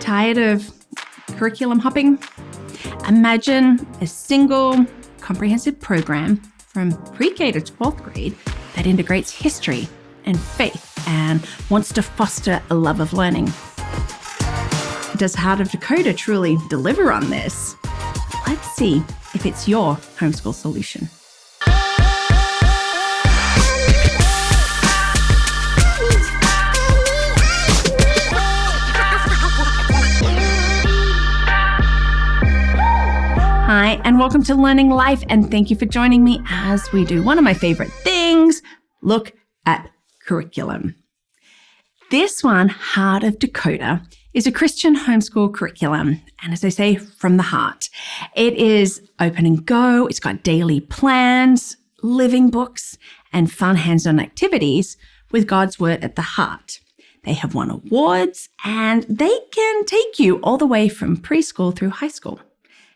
Tired of curriculum hopping? Imagine a single comprehensive program from pre-K to 12th grade that integrates history and faith and wants to foster a love of learning. Does Heart of Dakota truly deliver on this? Let's see if it's your homeschool solution. Hi, and welcome to Learning Life, and thank you for joining me as we do one of my favorite things, look at curriculum. This one, Heart of Dakota, is a Christian homeschool curriculum, and as I say, from the heart. It is open and go, it's got daily plans, living books, and fun hands-on activities with God's Word at the heart. They have won awards, and they can take you all the way from preschool through high school.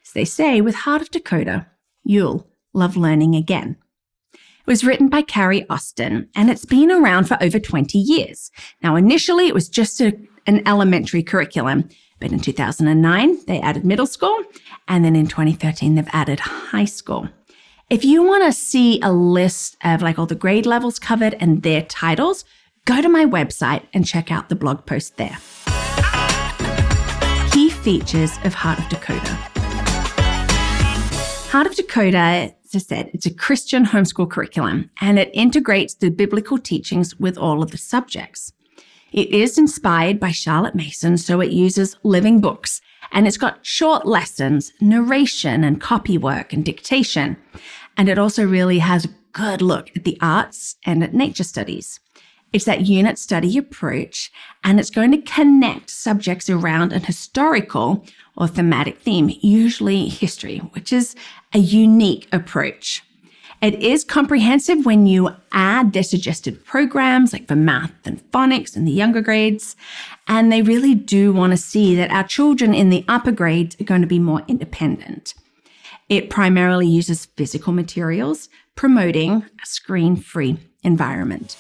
As they say, with Heart of Dakota, you'll love learning again. It was written by Carrie Austin, and it's been around for over 20 years. Now, initially, it was just an elementary curriculum, but in 2009, they added middle school, and then in 2013, they've added high school. If you want to see a list of all the grade levels covered and their titles, go to my website and check out the blog post there. Key features of Heart of Dakota. Heart of Dakota, as I said, it's a Christian homeschool curriculum, and it integrates the biblical teachings with all of the subjects. It is inspired by Charlotte Mason, so it uses living books, and it's got short lessons, narration and copy work and dictation. And it also really has a good look at the arts and at nature studies. It's that unit study approach, and it's going to connect subjects around an historical or thematic theme, usually history, which is a unique approach. It is comprehensive when you add their suggested programs, like for math and phonics in the younger grades, and they really do want to see that our children in the upper grades are going to be more independent. It primarily uses physical materials, promoting a screen-free environment.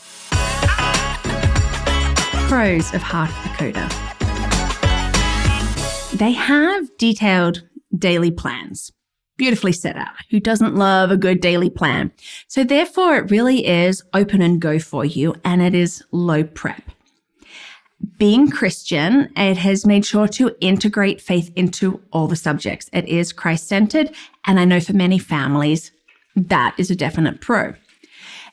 Pros of Heart of Dakota. They have detailed daily plans, beautifully set out. Who doesn't love a good daily plan? So therefore, it really is open and go for you, and it is low prep. Being Christian, it has made sure to integrate faith into all the subjects. It is Christ-centered, and I know for many families, that is a definite pro.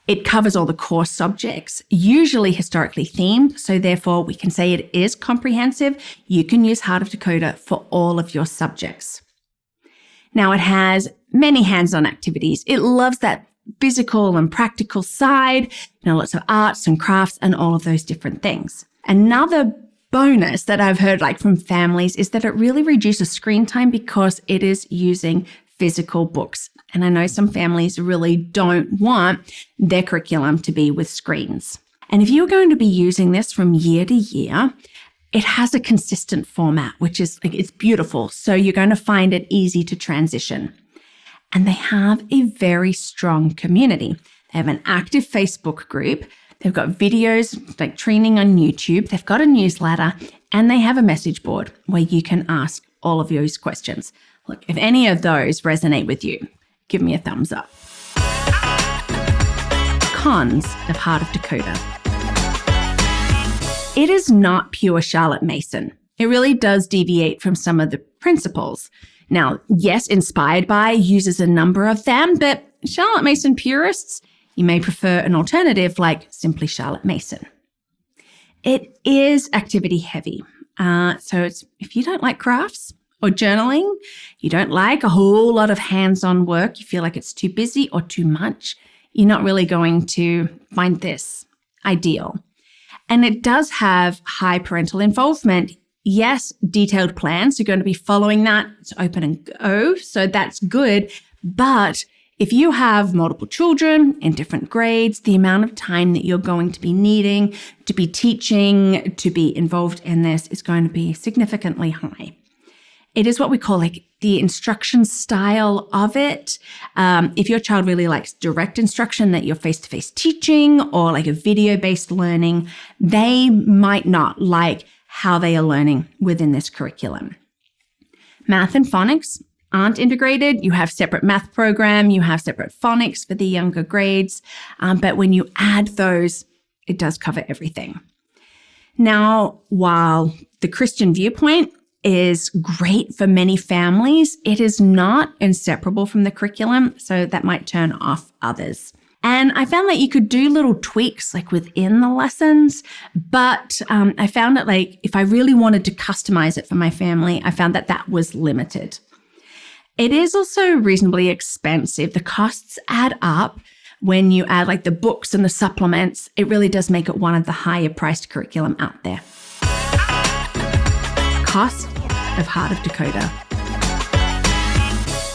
It covers all the core subjects, usually historically themed, so therefore we can say it is comprehensive. You can use Heart of Dakota for all of your subjects. Now, it has many hands-on activities. It loves that physical and practical side, lots of arts and crafts and all of those different things. Another bonus that I've heard from families is that it really reduces screen time because it is using physical books. And I know some families really don't want their curriculum to be with screens. And if you're going to be using this from year to year, it has a consistent format, which is it's beautiful. So you're going to find it easy to transition. And they have a very strong community. They have an active Facebook group. They've got videos training on YouTube. They've got a newsletter, and they have a message board where you can ask all of those questions. Look, if any of those resonate with you, give me a thumbs up. Cons of Heart of Dakota. It is not pure Charlotte Mason. It really does deviate from some of the principles. Now, yes, inspired by, uses a number of them, but Charlotte Mason purists, you may prefer an alternative like simply Charlotte Mason. It is activity heavy. So if you don't like crafts or journaling, you don't like a whole lot of hands-on work, you feel like it's too busy or too much, you're not really going to find this ideal. And it does have high parental involvement. Yes, detailed plans, you're going to be following that. It's open and go, so that's good. But if you have multiple children in different grades, the amount of time that you're going to be needing to be teaching, to be involved in this is going to be significantly high. It is what we call the instruction style of it. If your child really likes direct instruction, that you're face-to-face teaching or a video-based learning, they might not like how they are learning within this curriculum. Math and phonics aren't integrated. You have separate math program, you have separate phonics for the younger grades, but when you add those, it does cover everything. Now, while the Christian viewpoint is great for many families, it is not inseparable from the curriculum, so that might turn off others. And I found that you could do little tweaks like within the lessons, but I found that like if I really wanted to customize it for my family, I found that that was limited. It is also reasonably expensive. The costs add up. When you add like the books and the supplements, it really does make it one of the higher priced curriculum out there. Cost of Heart of Dakota.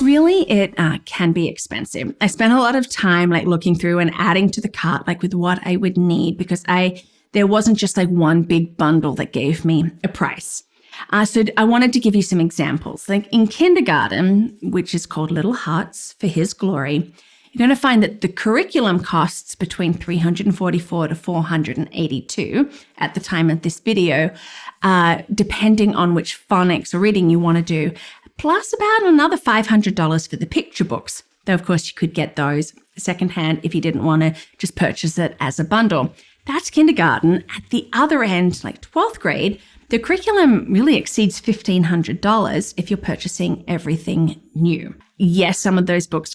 Really, it can be expensive. I spent a lot of time like looking through and adding to the cart, like with what I would need, because there wasn't just like one big bundle that gave me a price. So I wanted to give you some examples. Like in kindergarten, which is called Little Hearts for His Glory, you're going to find that the curriculum costs between $344 to $482 at the time of this video, depending on which phonics or reading you want to do, plus about another $500 for the picture books. Though, of course, you could get those secondhand if you didn't want to just purchase it as a bundle. That's kindergarten. At the other end, like 12th grade, the curriculum really exceeds $1,500 if you're purchasing everything new. Yes, some of those books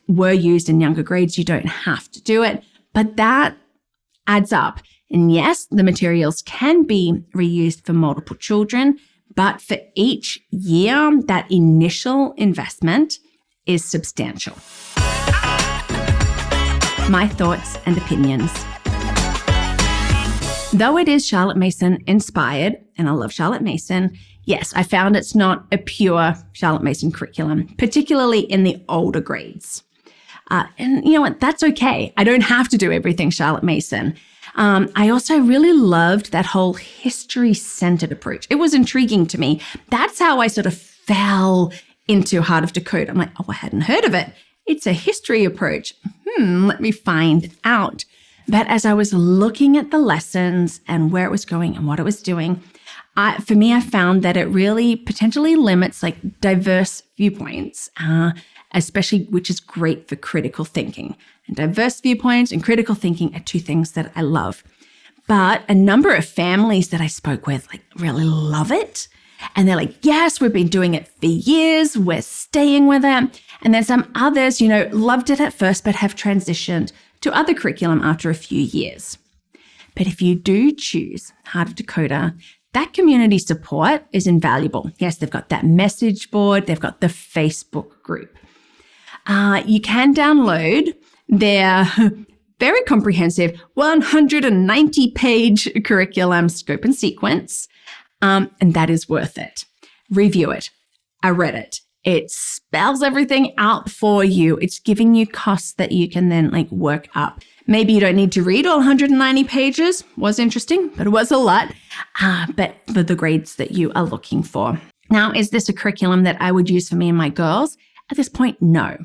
were used in younger grades. You don't have to do it, but that adds up. And yes, the materials can be reused for multiple children, but for each year, that initial investment is substantial. My thoughts and opinions. Though it is Charlotte Mason inspired, and I love Charlotte Mason, yes, I found it's not a pure Charlotte Mason curriculum, particularly in the older grades. And you know what? That's okay. I don't have to do everything Charlotte Mason. I also really loved that whole history-centered approach. It was intriguing to me. That's how I sort of fell into Heart of Dakota. I'm like, oh, I hadn't heard of it. It's a history approach. Let me find out. But as I was looking at the lessons and where it was going and what it was doing, for me, I found that it really potentially limits like diverse viewpoints, especially, which is great for critical thinking. And diverse viewpoints and critical thinking are two things that I love. But a number of families that I spoke with like really love it. And they're like, yes, we've been doing it for years. We're staying with it. And then some others, loved it at first, but have transitioned to other curriculum after a few years. But if you do choose Heart of Dakota, that community support is invaluable. Yes, they've got that message board. They've got the Facebook group. You can download their very comprehensive 190-page curriculum scope and sequence, and that is worth it. Review it. I read it. It spells everything out for you. It's giving you costs that you can then work up. Maybe you don't need to read all 190 pages. Was interesting, but it was a lot. But for the grades that you are looking for. Now, is this a curriculum that I would use for me and my girls? At this point, no.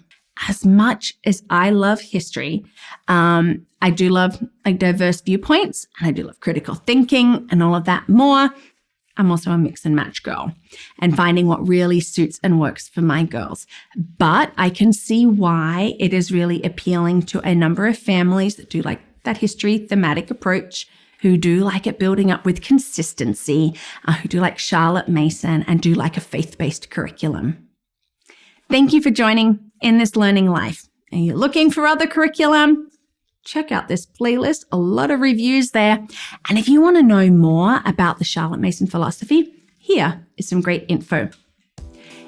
As much as I love history, I do love diverse viewpoints, and I do love critical thinking and all of that more. I'm also a mix and match girl and finding what really suits and works for my girls. But I can see why it is really appealing to a number of families that do like that history thematic approach, who do like it building up with consistency, who do like Charlotte Mason and do like a faith-based curriculum. Thank you for joining in this learning life. Are you looking for other curriculum? Check out this playlist, a lot of reviews there. And if you want to know more about the Charlotte Mason philosophy, here is some great info.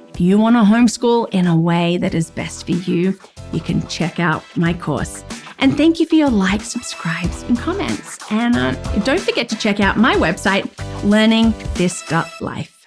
If you want to homeschool in a way that is best for you, you can check out my course. And thank you for your likes, subscribes, and comments. And don't forget to check out my website, LearningThis.Life.